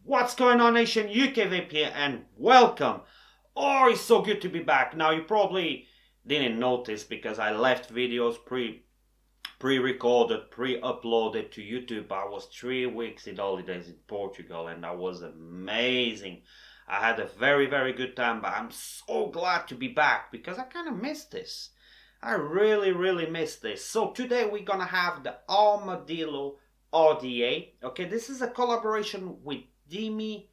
What's going on, nation? ukvapeuk here and welcome. Oh, it's so good to be back. Now, you probably didn't notice because I left videos pre-recorded, pre-uploaded to YouTube. I was 3 weeks in holidays in Portugal and that was amazing. I had a very, very good time, but I'm so glad to be back because I kind of missed this. I really, really missed this. So today we're gonna have the Armadillo Rda. Okay, this is a collaboration with Dimi,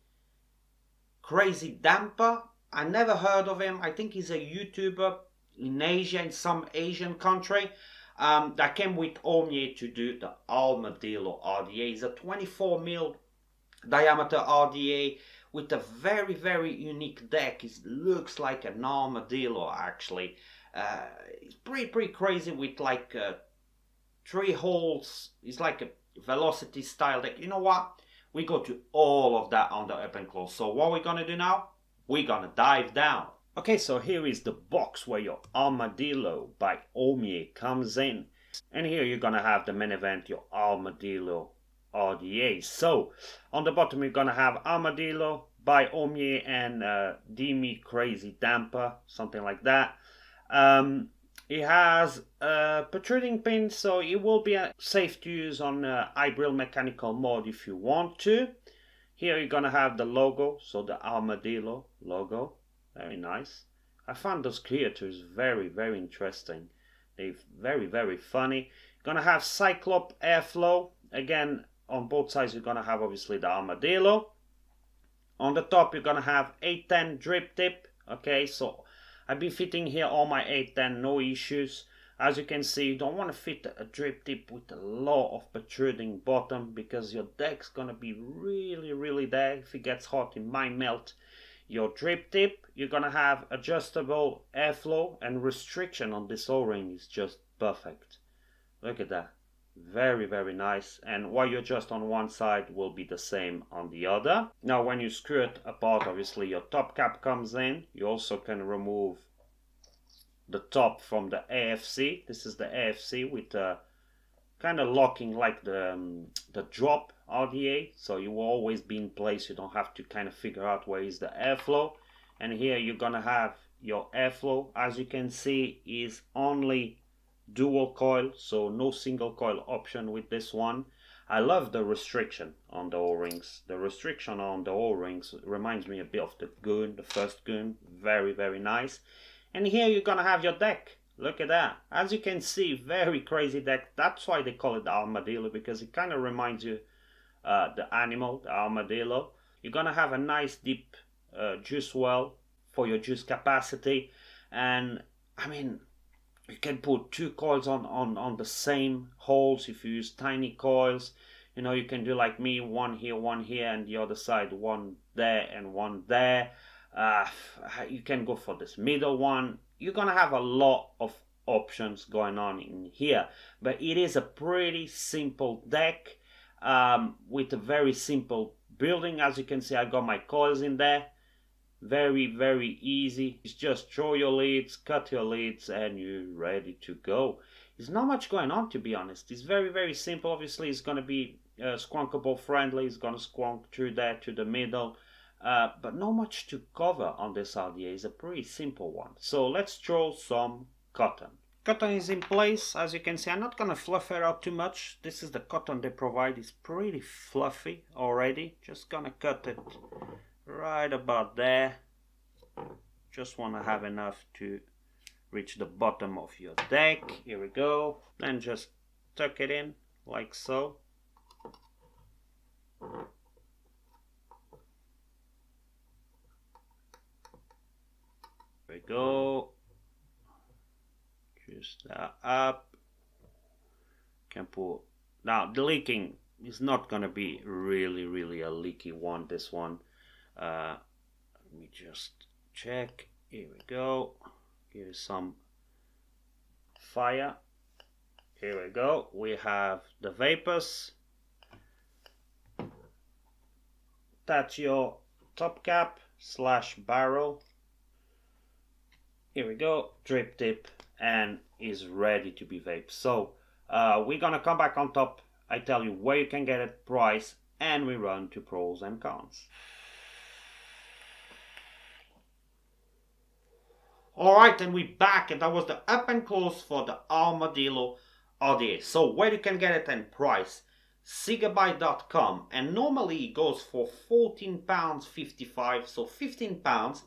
Crazy Damper. I never heard of him. I think he's a YouTuber in Asia, in some Asian country. That came with Oumier to do the Armadillo Rda. It's a 24mm diameter Rda with a very, very unique deck. It looks like an armadillo actually. It's pretty crazy with like 3 holes. It's like a velocity style deck. You know what? We go to all of that on the up and close. So what we're gonna do now? We're gonna dive down. Okay, so here is the box where your Armadillo by Oumier comes in. And here you're gonna have the main event, your Armadillo Rda. So on the bottom you're gonna have Armadillo by Oumier and Dimi Crazy Damper, something like that. It has a protruding pin, so it will be safe to use on hybrid mechanical mode if you want to. Here you're gonna have the logo, so the Armadillo logo, very nice. I found those creators very, very interesting. They're very, very funny. You're gonna have Cyclop airflow. Again, on both sides you're gonna have obviously the Armadillo. On the top you're gonna have 810 drip tip. Okay, so I've been fitting here all my 810, no issues. As you can see, you don't want to fit a drip tip with a lot of protruding bottom because your deck's gonna be really there. If it gets hot, it might melt your drip tip. You're gonna have adjustable airflow, and restriction on this O-ring is just perfect. Look at that. Very, very nice. And what you adjust on one side will be the same on the other. Now when you screw it apart, obviously your top cap comes in. You also can remove the top from the AFC. This is the AFC with kind of locking like the drop Rda, so you will always be in place. You don't have to kind of figure out where is the airflow. And here you're gonna have your airflow. As you can see, is only dual coil, so no single coil option with this one. I love the restriction on the O-rings. The restriction on the O-rings reminds me a bit of the Goon, the first Goon. Very, very nice. And here you're gonna have your deck. Look at that. As you can see, very crazy deck. That's why they call it the Armadillo, because it kind of reminds you the animal, the armadillo. You're gonna have a nice deep juice well for your juice capacity. And I mean, you can put 2 coils on the same holes if you use tiny coils. You know, you can do like me, one here, and the other side, one there and one there. You can go for this middle one. You're gonna have a lot of options going on in here, but it is a pretty simple deck with a very simple building. As you can see, I got my coils in there. Very, very easy. It's just throw your leads, cut your leads, and you're ready to go. There's not much going on, to be honest. It's very, very simple. Obviously, it's going to be squonkable friendly. It's going to squonk through there to the middle. But not much to cover on this Rda. It's a pretty simple one. So let's throw some cotton. Cotton is in place. As you can see, I'm not going to fluff it out too much. This is the cotton they provide. It's pretty fluffy already. Just going to cut it right about there. Just want to have enough to reach the bottom of your deck. Here we go. Then just tuck it in like so. There we go. Just that up. Can pull. Now the leaking is not gonna be really a leaky one. This one. Let me just check. Here we go. Here's some fire. Here we go. We have the vapors. Attach your top cap / barrel. Here we go. Drip tip, and is ready to be vaped. So we're gonna come back on top. I tell you where you can get it, price, and we run to pros and cons. Alright, and we're back, and that was the up and close for the Armadillo Rda. So where you can get it and price, cigabuy.com, and normally it goes for £14.55, so £15,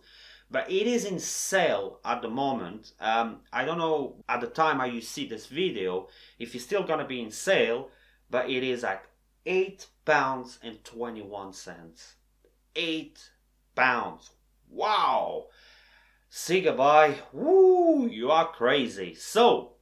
but it is in sale at the moment. I don't know at the time how you see this video if it's still gonna be in sale, but it is at £8.21. £8. Wow! Cigabuy, woo, you are crazy. So,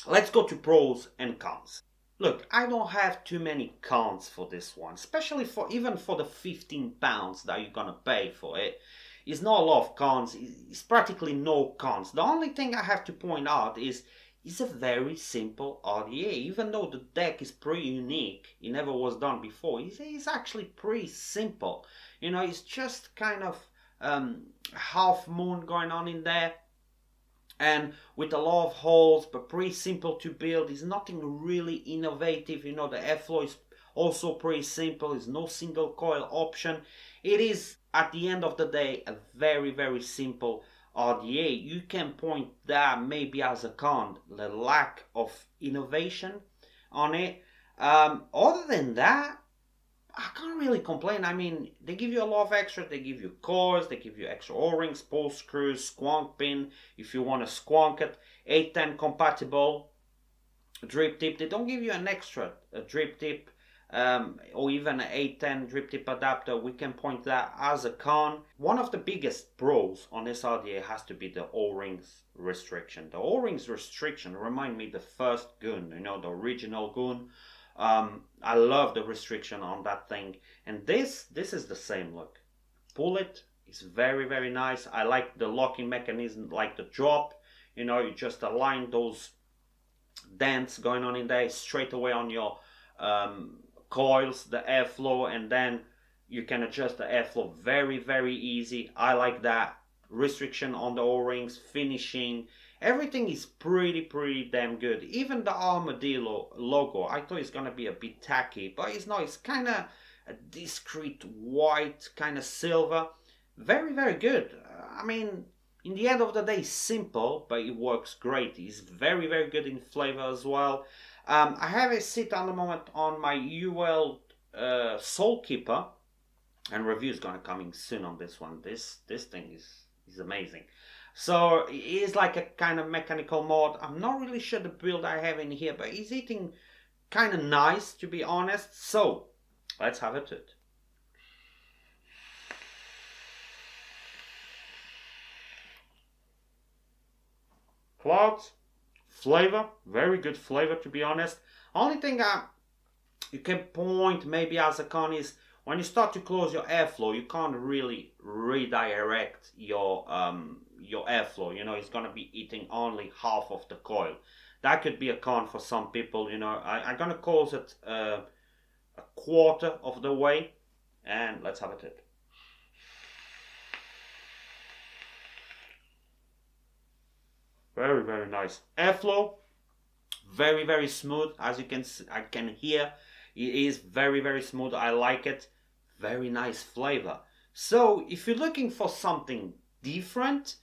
let's go to pros and cons. Look, I don't have too many cons for this one, especially even for the £15 that you're gonna pay for it. It's not a lot of cons, it's practically no cons. The only thing I have to point out is it's a very simple Rda. Even though the deck is pretty unique, it never was done before, it's actually pretty simple. You know, it's just kind of half moon going on in there, and with a lot of holes, but pretty simple to build. It's nothing really innovative. You know, the airflow is also pretty simple. There's no single coil option. It is, at the end of the day, a very, very simple Rda. You can point that maybe as a con, the lack of innovation on it. Other than that, I can't really complain. I mean, they give you a lot of extra. They give you coils, they give you extra O-rings, post screws, squonk pin if you want to squonk it, 810 compatible drip tip. They don't give you an extra drip tip or even an 810 drip tip adapter. We can point that as a con. One of the biggest pros on this Rda has to be the O-rings restriction. The O-rings restriction remind me the first gun, you know, the original gun. I love the restriction on that thing, and this is the same. Look, pull it, it's very, very nice. I like the locking mechanism, like the drop, you know, you just align those dents going on in there straight away on your coils, the airflow, and then you can adjust the airflow very, very easy. I like that restriction on the O-rings, finishing. Everything is pretty damn good. Even the Armadillo logo, I thought it's gonna be a bit tacky, but it's not. It's kind of a discreet white, kind of silver. Very, very good. I mean, in the end of the day, simple, but it works great. It's very, very good in flavor as well. I have it sit on the moment on my UL Soul Keeper, and review is gonna coming soon on this one. This thing is amazing. So it is like a kind of mechanical mod. I'm not really sure the build I have in here, but it's eating kind of nice, to be honest. So let's have it. Clouds, flavor, very good flavor, to be honest. Only thing you can point maybe as a con is when you start to close your airflow, you can't really redirect your airflow. You know, it's gonna be eating only half of the coil. That could be a con for some people. You know, I'm gonna close it a quarter of the way, and let's have it. Very, very nice airflow. Very, very smooth. As you can see, I can hear it is very, very smooth. I like it. Very nice flavor. So if you're looking for something different,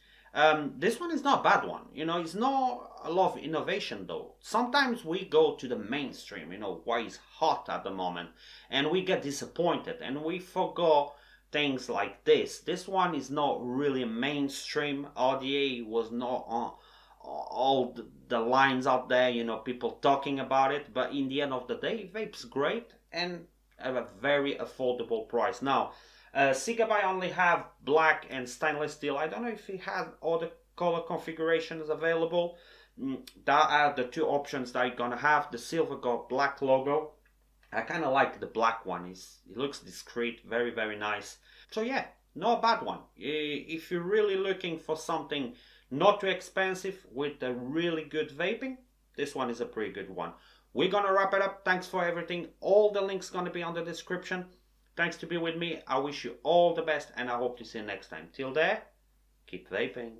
this one is not a bad one. You know, it's not a lot of innovation though. Sometimes we go to the mainstream, you know, why is hot at the moment, and we get disappointed and we forgot things like this. This one is not really mainstream. Rda was not on all the lines out there, you know, people talking about it, but in the end of the day, vape's great and at a very affordable price. Now, Cigabuy only have black and stainless steel. I don't know if it has other color configurations available. That are the two options that you're gonna have. The silver got black logo. I kind of like the black one. It looks discreet, very, very nice. So yeah, not a bad one. If you're really looking for something not too expensive with a really good vaping, this one is a pretty good one. We're gonna wrap it up. Thanks for everything. All the links gonna be on the description. Thanks to be with me. I wish you all the best, and I hope to see you next time. Till there, keep vaping.